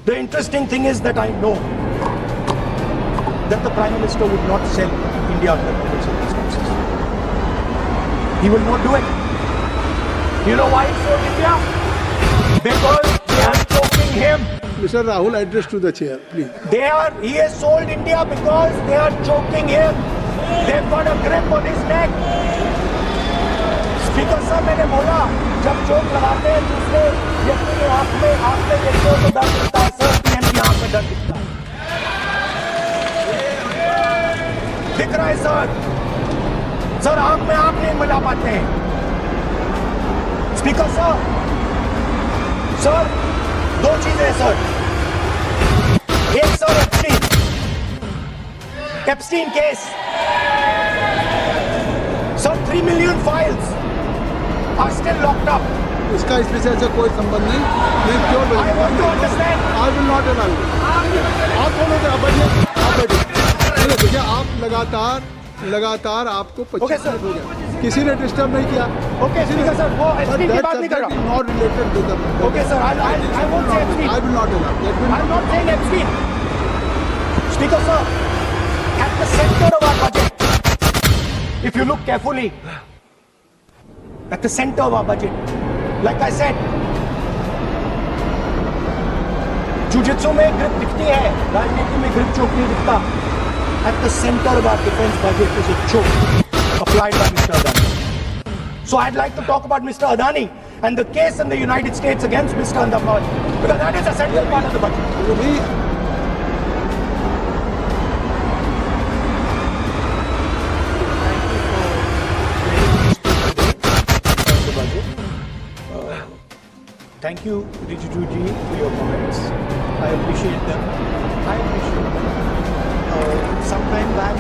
The interesting thing is that I know that the Prime Minister would not sell India under normal circumstances. He will not do it. You know why he sold India? Because they are choking him. Mr. Rahul, address to the chair, please. He has sold India because they are choking him. They've got a grip on his neck. Speaker साहब, मैंने बोला जब चोट लगाते हैं दूसरे व्यक्ति के आंख में देखते हो तो डर दिखता है। सर, पीएम की आंख में डर दिखता है, दिख रहा है सर। सर, आंख में आंख नहीं मिला पाते हैं। स्पीकर साहब, सर, दो चीजें हैं सर। एक sir, Epstein case. Sir, 3 million files are still locked up. इसका इस विषय से कोई संबंध नहीं। मैं क्यों I want to understand. I will not allow you. आप बोलो तो आप बैठिए। देखिए, आप लगातार आपको 25 मिनट हो गया, किसी ने डिस्टर्ब नहीं किया। ओके सर, वो एप्स्टीन की बात नहीं कर रहा। Not related with the okay sir, I won't say Epstein. I will not allow that. I'm not saying Epstein. Speaker sir, at the center of our budget, if you look carefully, at the center of our budget, like I said, jujitsu में grip दिखती है, राजनीति में grip चोक नहीं दिखता। At the center of our defense budget is a choke applied by Mr. Adani. So I'd like to talk about Mr. Adani and the case in the United States against Mr. Andamani, because that is a central part of the budget. Thank you, Rijiju ji, for your comments. I appreciate them. Sometime back,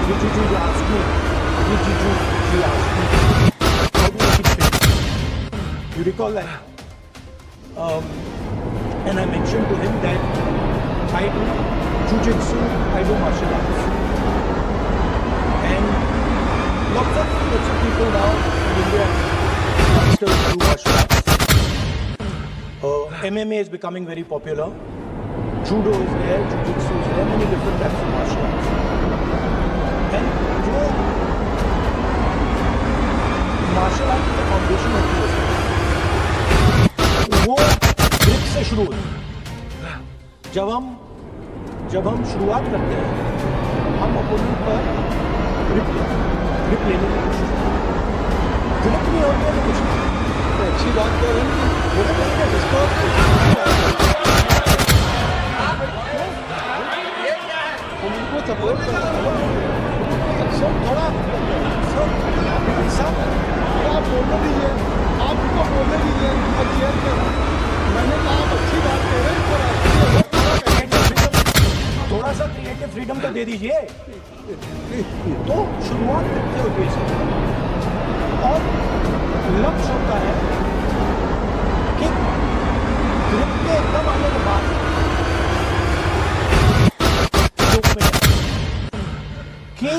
Rijiju ji asked me, how do I keep fit? You recall that? And I mentioned to him that I do jujitsu, I do martial arts. And lots of people now in India do martial arts. MMA is becoming very popular. Judo is there, Jiu-Jitsu is there, many different types of martial arts. And जो martial arts की foundation होती है वो grip से शुरू होती है। जब हम शुरुआत करते हैं, हम अपोनेंट पर ग्रिप लेने की कोशिश करते हैं। ग्रिप नहीं होती है तो कुछ नहीं। तो अच्छी बात कर रहे हैं कि वो करेंगे जिसको उनको सपोर्ट करना थोड़ा आप बोलने दीजिए, आप उनको बोलने दीजिए। मैंने कहा आप अच्छी बात कह रहे हैं, थोड़ा सा क्रिएटिव फ्रीडम तो दे दीजिए। तो शुरुआत करते होती है और लक्ष्य होता है कि ग्रिप के एकदम आने के बाद कि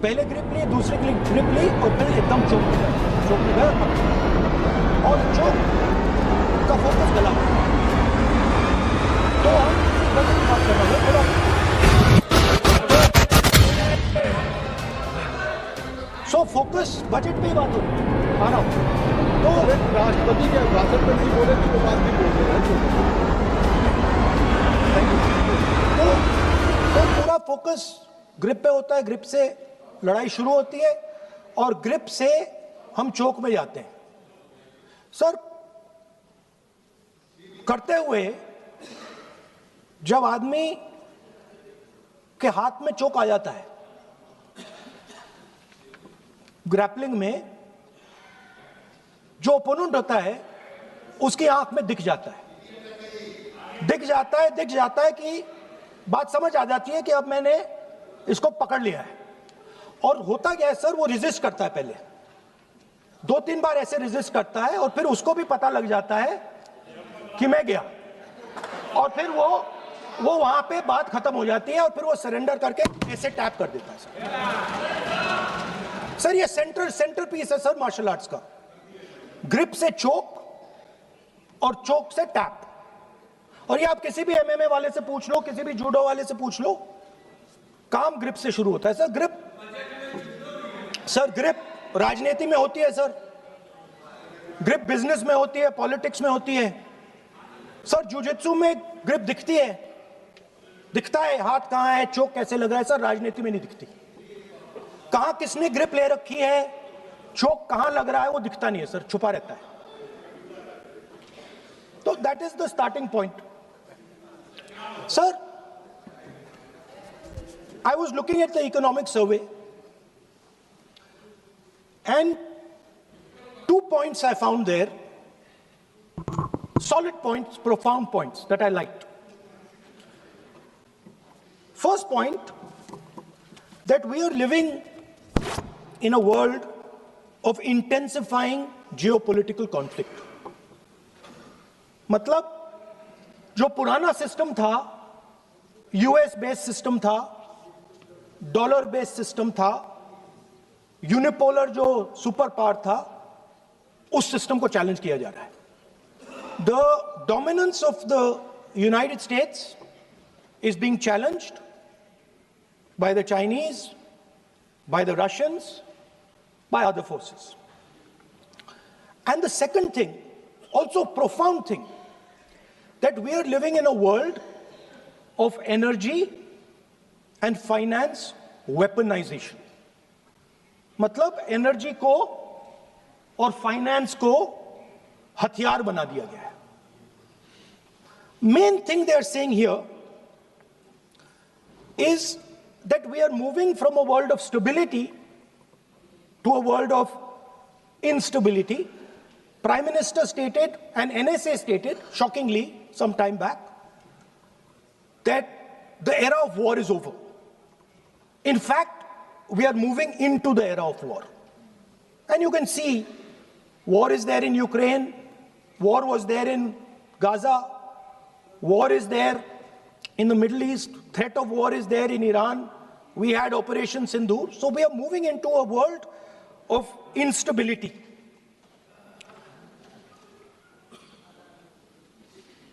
पहले ग्रिप ली, दूसरे ग्रिप ली और फिर एकदम चोक में गया और चोक का फोकस गला। तो हम बजट की बात कर रहे हैं थोड़ा। सो फोकस बजट पे ही बात होती है। तो राष्ट्रपति के भाषण में नहीं बोले तो वो बात नहीं बोल रहे हैं। तो पूरा फोकस ग्रिप पे होता है, ग्रिप से लड़ाई शुरू होती है और ग्रिप से हम चोक में जाते हैं। सर, करते हुए जब आदमी के हाथ में चोक आ जाता है ग्रैपलिंग में, जो ओपोनेंट होता है उसकी आंख में दिख जाता है कि बात समझ आ जाती है कि अब मैंने इसको पकड़ लिया है। और होता क्या है सर, वो रेजिस्ट करता है, पहले 2-3 बार ऐसे रेजिस्ट करता है और फिर उसको भी पता लग जाता है कि मैं गया और फिर वो वहां पे बात खत्म हो जाती है और फिर वो सरेंडर करके ऐसे टैप कर देता है। सर ये सेंटर पीस है सर मार्शल आर्ट्स का। ग्रिप से चोक और चोक से टैप। और ये आप किसी भी एमएमए वाले से पूछ लो, किसी भी जूडो वाले से पूछ लो, काम ग्रिप से शुरू होता है सर। ग्रिप राजनीति में होती है सर, ग्रिप बिजनेस में होती है, पॉलिटिक्स में होती है सर। जुजित्सु में ग्रिप दिखती है, दिखता है हाथ कहां है, चोक कैसे लग रहा है सर, राजनीति में नहीं दिखती। कहां किसने ग्रिप ले रखी है, चोक कहां लग रहा है, वो दिखता नहीं है सर, छुपा रहता है। तो that is the starting point sir. I was looking at the economic survey and 2 points I found there, solid points, profound points that I liked. First point, that we are living in a world of intensifying geopolitical conflict. मतलब जो पुराना system था, US based system था, dollar based system था, unipolar जो super power था, उस system को चैलेंज किया जा रहा है। The dominance of the United states is being challenged by the Chinese, by the Russians, by other forces. And the second thing, also profound thing, that we are living in a world of energy and finance weaponization. मतलब energy को और finance को हथियार बना दिया गया है. Main thing they are saying here is that we are moving from a world of stability to a world of instability. Prime Minister stated and NSA stated, shockingly, some time back, that the era of war is over. In fact, we are moving into the era of war. And you can see, war is there in Ukraine, war was there in Gaza, war is there in the Middle East, threat of war is there in Iran, we had Operation Sindoor. So we are moving into a world of instability.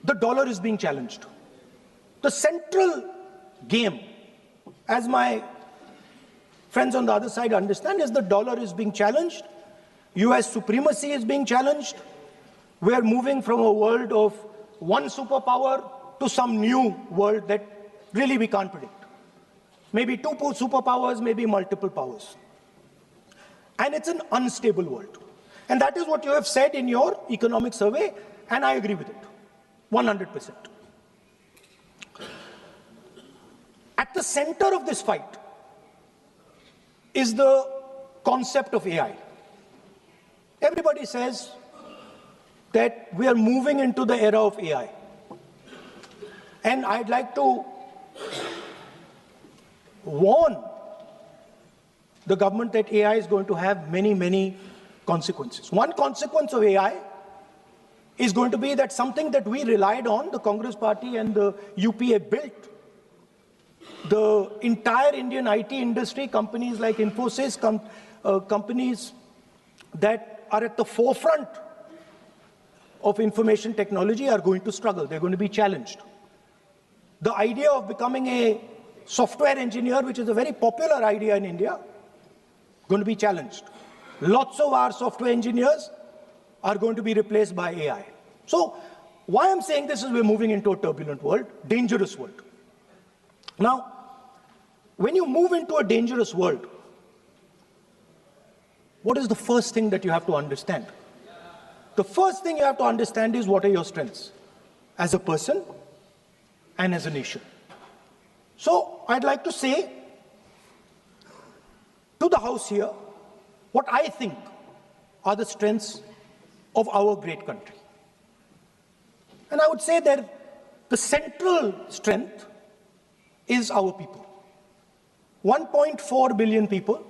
The dollar is being challenged. The central game, as my friends on the other side understand, is the dollar is being challenged. US supremacy is being challenged. We are moving from a world of one superpower to some new world that really we can't predict. Maybe two superpowers, maybe multiple powers. And it's an unstable world. And that is what you have said in your economic survey, and I agree with it, 100%. At the center of this fight is the concept of AI. Everybody says that we are moving into the era of AI. And I'd like to warn the government that AI is going to have many, many consequences. One consequence of AI is going to be that something that we relied on, the Congress Party and the UPA built, the entire Indian IT industry, companies like Infosys, companies that are at the forefront of information technology are going to struggle. They're going to be challenged. The idea of becoming a software engineer, which is a very popular idea in India, going to be challenged. Lots of our software engineers are going to be replaced by AI. So why I'm saying this is we're moving into a turbulent world, dangerous world. Now, when you move into a dangerous world, what is the first thing that you have to understand? The first thing you have to understand is what are your strengths as a person and as a nation. So I'd like to say to the House here what I think are the strengths of our great country. And I would say that the central strength is our people. 1.4 billion people,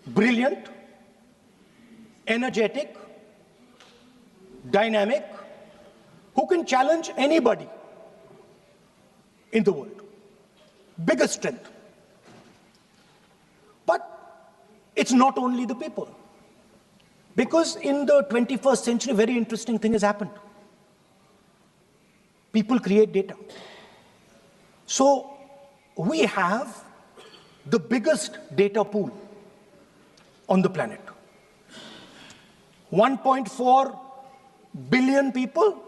brilliant, energetic, dynamic, who can challenge anybody in the world. Biggest strength. But it's not only the people. Because in the 21st century, a very interesting thing has happened. People create data. So we have the biggest data pool on the planet. 1.4 billion people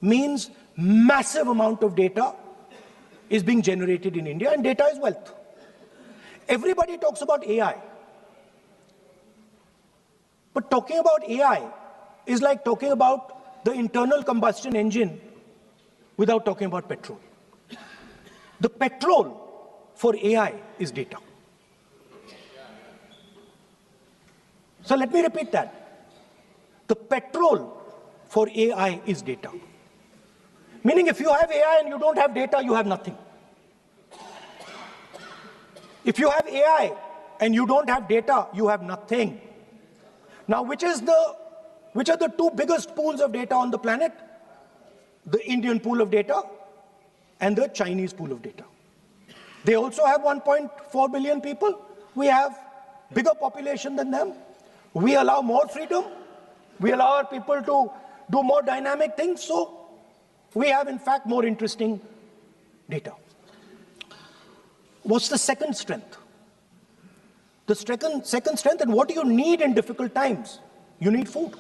means massive amount of data is being generated in India, and data is wealth. Everybody talks about AI. But talking about AI is like talking about the internal combustion engine without talking about petrol. The petrol for AI is data. So let me repeat that. The petrol for AI is data. Meaning if you have AI and you don't have data, you have nothing. If you have AI and you don't have data, you have nothing. Now, which are the two biggest pools of data on the planet? The Indian pool of data and the Chinese pool of data. They also have 1.4 billion people. We have bigger population than them. We allow more freedom. We allow our people to do more dynamic things. So we have, in fact, more interesting data. What's the second strength? The second strength, and what do you need in difficult times? You need food.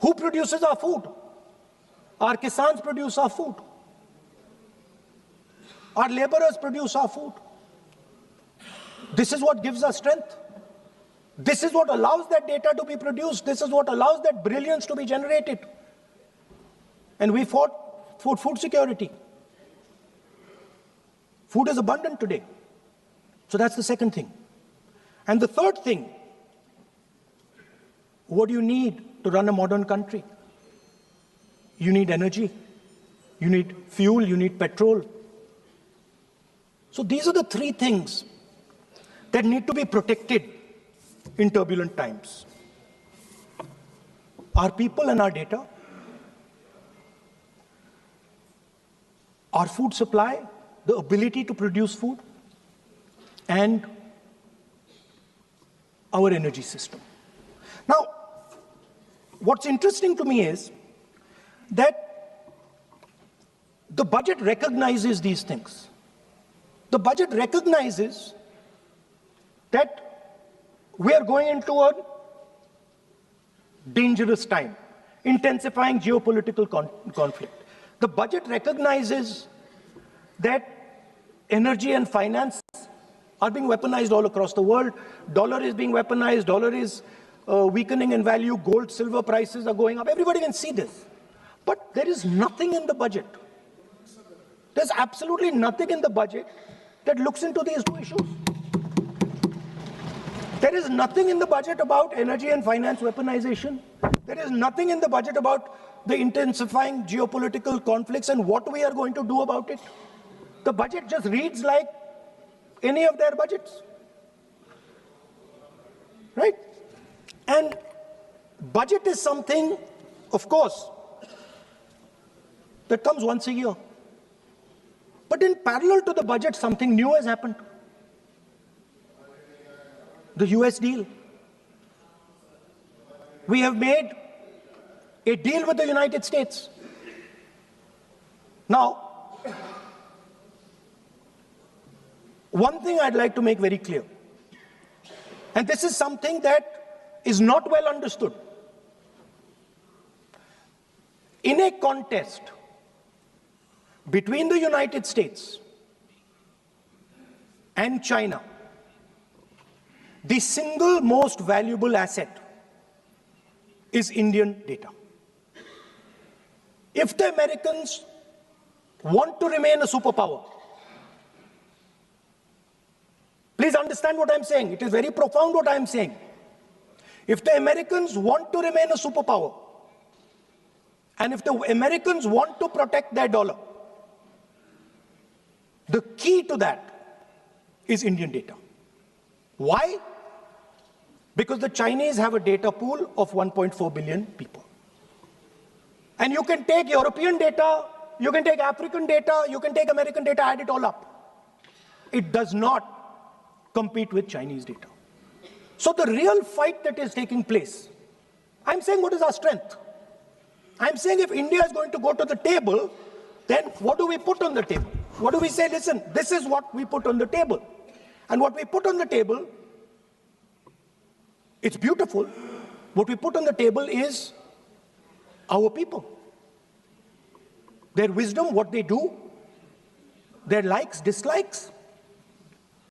Who produces our food? Our kisans produce our food. Our laborers produce our food. This is what gives us strength. This is what allows that data to be produced. This is what allows that brilliance to be generated. And we fought for food security. Food is abundant today. So that's the second thing. And the third thing, what do you need to run a modern country? You need energy. You need fuel. You need petrol. So these are the three things that need to be protected in turbulent times. Our people and our data, our food supply, the ability to produce food, and our energy system. Now, what's interesting to me is that the budget recognizes these things. The budget recognizes that we are going into a dangerous time, intensifying geopolitical conflict. The budget recognizes that energy and finance are being weaponized all across the world. Dollar is being weaponized. Dollar is weakening in value. Gold, silver prices are going up. Everybody can see this. But there is nothing in the budget. There's absolutely nothing in the budget that looks into these two issues. There is nothing in the budget about energy and finance weaponization. There is nothing in the budget about the intensifying geopolitical conflicts and what we are going to do about it. The budget just reads like any of their budgets, right? And budget is something, of course, that comes once a year. But in parallel to the budget, something new has happened. The US deal. We have made a deal with the United States. Now, one thing I'd like to make very clear, and this is something that is not well understood. In a contest between the United States and China, the single most valuable asset is Indian data. If the Americans want to remain a superpower, please understand what I'm saying. It is very profound what I'm saying. If the Americans want to remain a superpower, and if the Americans want to protect their dollar, the key to that is Indian data. Why? Because the Chinese have a data pool of 1.4 billion people. And you can take European data, you can take African data, you can take American data, add it all up. It does not compete with Chinese data. So the real fight that is taking place, I'm saying what is our strength? I'm saying if India is going to go to the table, then what do we put on the table? What do we say? Listen, this is what we put on the table. And what we put on the table, it's beautiful. What we put on the table is our people. Their wisdom, what they do, their likes, dislikes,